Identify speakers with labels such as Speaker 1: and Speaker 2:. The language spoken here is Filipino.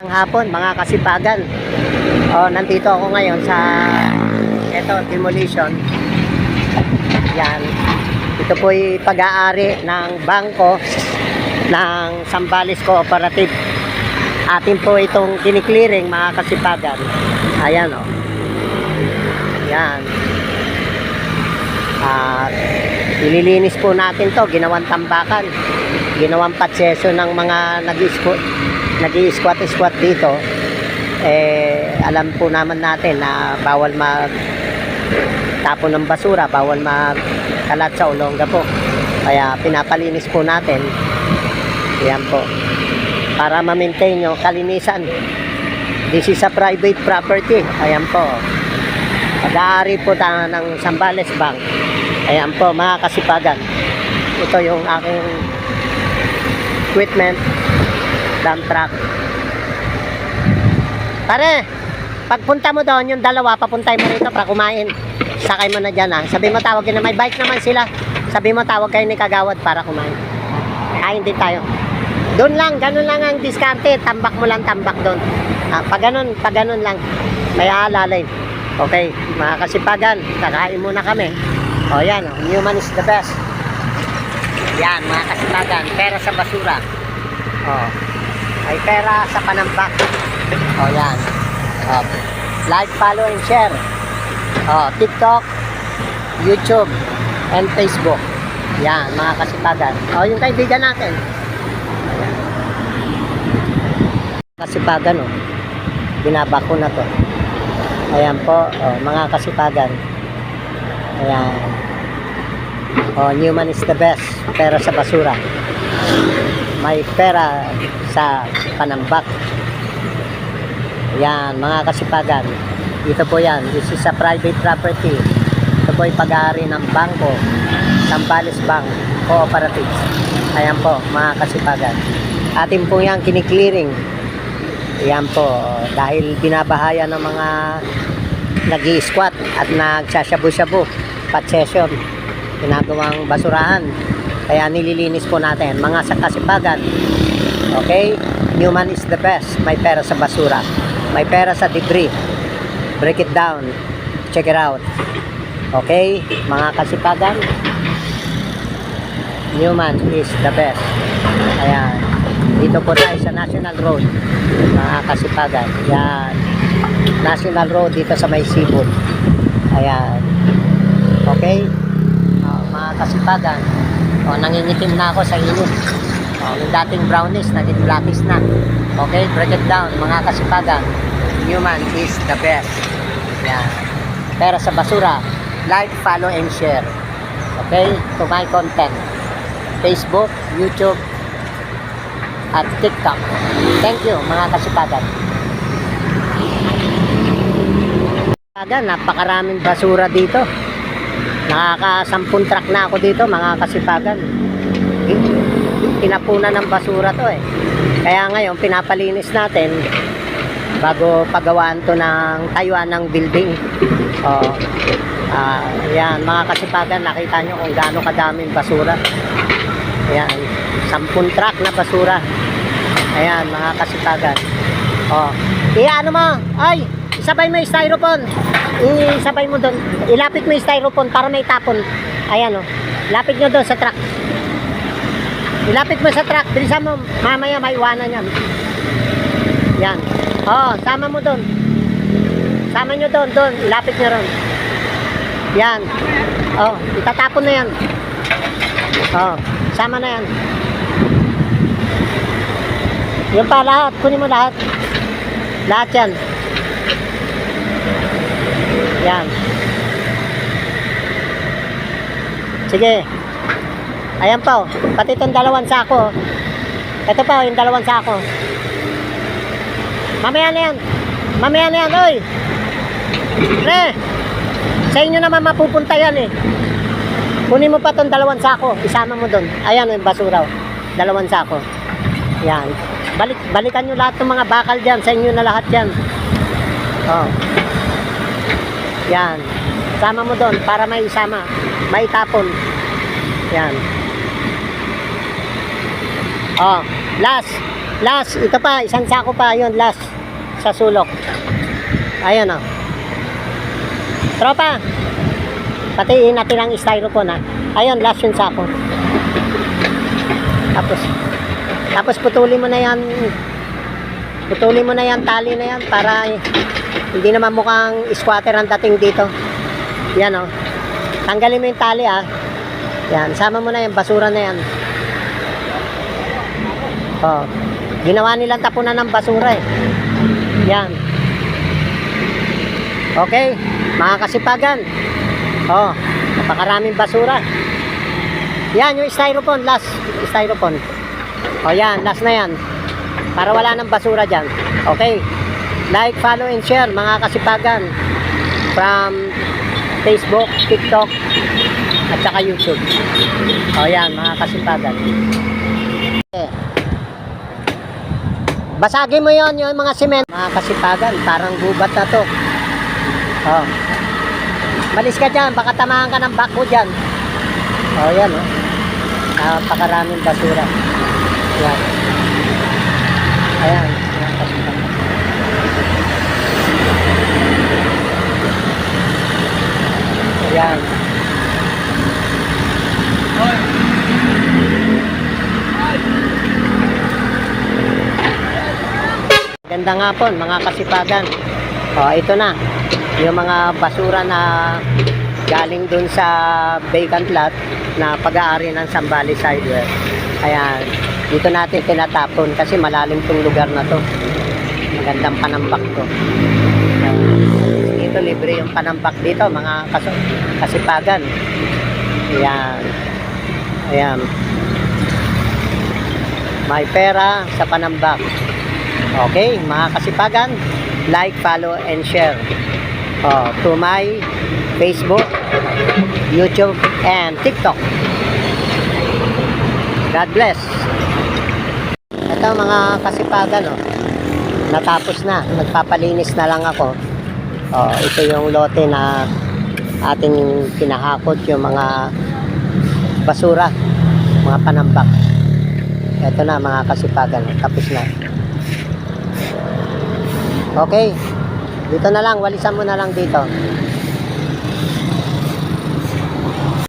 Speaker 1: Hapon mga kasipagan. Nandito ako ngayon sa demolition. Yan. Ito po'y pag-aari ng bangko ng Zambales Cooperative. Atin po itong kiniklearing mga kasipagan. Ayan o. Yan. At ililinis po natin to, ginawang tambakan, ginawang patseso ng mga nag-i-squat dito. Alam po naman natin na bawal mag tapon ng basura, bawal magkalat sa Olonga po, kaya pinapalinis po natin. Yan po, para ma-maintain yung kalinisan. This is a private property. Ayan po, pag-aari po ng Zambales Bank. Ayan po mga kasipagan, ito yung aking equipment, dump truck. Pare, pagpunta mo doon, yung dalawa, papuntay mo rito para kumain. Sakay mo na dyan ha. Sabi mo tawag na, may bike naman sila. Sabi mo tawag kayo ni Kagawad para kumain. Hindi tayo. Doon lang, ganun lang ang diskarte. Tambak mo lang, tambak doon. Pag ganun lang. May aalalay. Okay, mga kasipagan, kakain muna kami. Yan, human is the best. Yan, mga kasipagan, pera sa basura. May pera sa panambak. Yan. Like, follow, and share. TikTok, YouTube, and Facebook. Yan, mga kasipagan. Yung kaibigan natin. Ayan. Kasipagan, binabako na to. Ayan po, mga kasipagan. Ayan. Human is the best. Pera sa basura. May pera sa panambak. Yan, mga kasipagan. Ito po yan. This is a private property. Ito po ay pag-aari ng bangko, Zambales Bank Cooperative. Ayan po, mga kasipagan. Atin po yan kiniklearing. Ayan po, dahil binabahayan ng mga nag-i-squat at nagsasyabu-syabu, patsesyon, ginagawang basurahan. Kaya nililinis po natin, mga kasipagan. Okay? Human is the best. May pera sa basura. May pera sa debris. Break it down. Check it out. Okay? Mga kasipagan. Human is the best. Ayan. Dito po tayo sa National Road. Mga kasipagan. Ayan. National Road dito sa may Sibol. Ayan. Okay? Mga kasipagan. Nangingitim na ako sa init. Yung dating brownies, naging blackish na. Okay? Break it down. Mga kasipagan. Human is the best. Yan. Pera sa basura. Like, follow, and share. Okay? To my content. Facebook, YouTube, at TikTok. Thank you, mga kasipagan. Napakaraming basura dito. Nakaka-10 truck na ako dito, mga kasipagan. Pinapunan ng basura to eh. Kaya ngayon, pinapalinis natin bago pagawaan to ng tayuan ng building. Yan, mga kasipagan, nakita nyo kung gaano kadaming basura. Ayan, 10 truck na basura. Ayan, mga kasipagan. Ano mo? Ay, isabay mo yung styrofoam. Isabay mo doon. Ilapit mo yung styrofoam para may tapon. Ayan lapit nyo doon sa truck. Ilapit mo sa truck. Bilisan mo, mamaya maiwanan yan. Yan. Sama mo doon. Sama nyo doon. Ilapit nyo ron. Yan. Itatapon na yan. Sama na yan. Yung pa lahat. Kunin mo lahat. Lahat yan. Yan. Sige. Ayan pa pati itong 2 sako. Ito pa yung 2 sako. Mamaya na yan, oy. Pre, sa inyo naman mapupunta yan eh. Kunin mo pa itong 2 sako. Isama mo doon. Ayan yung basura. 2 sako. Yan. Balikan nyo lahat ng mga bakal dyan. Sa inyo na lahat yan. Yan. Sama mo doon para may isama. May tapon. Yan. Last. Last, ito pa, isang sako pa, yun, last. Sa sulok. Ayan o. Tropa. Patiin natin ang styrofoam ha. Ayun, last yung sako. Tapos putulin mo na yan. Putulin mo na yan, tali na yan para hindi naman mukhang squatter ang dating dito. Yan o. Tanggalin mo yung tali ha. Yan, sama mo na yan, basura na yan. Oh. Ginawa nilang tapunan ng basura eh. Yan. Okay, mga kasipagan. Oh, napakaraming basura. Yan, yung styrofoam, last styrofoam. Oh, yan, last na yan. Para wala nang basura dyan. Okay. Like, follow, and share, mga kasipagan. From Facebook, TikTok, at saka YouTube. Oh, yan, mga kasipagan. Okay. Basagin mo yon yung mga semento. Mga kasipagan, parang gubat na to. Oh. Malis ka dyan, baka tamahan ka ng bako dyan. Oh, yan oh. Napakaraming basura. Yan. Ayan. Mga kasipagan. Ayan. Gandang hapon mga kasipagan. Oh, ito na yung mga basura na galing dun sa vacant lot na pag-aari ng Sambales Sidewalk. Ayan, dito natin tinatapon kasi malalim tong lugar na to. Magandang panambak to. Dito libre yung panambak dito mga kasipagan. Ayan. Ayan. May pera sa panambak. Okay, mga kasipagan, like, follow, and share to my Facebook, YouTube, and TikTok. God bless. Ito mga kasipagan, natapos na. Nagpapalinis na lang ako. Ito yung lote na ating pinahakot, yung mga basura, mga panambak. Ito na mga kasipagan, tapos na. Okay, dito na lang, walisan mo na lang dito.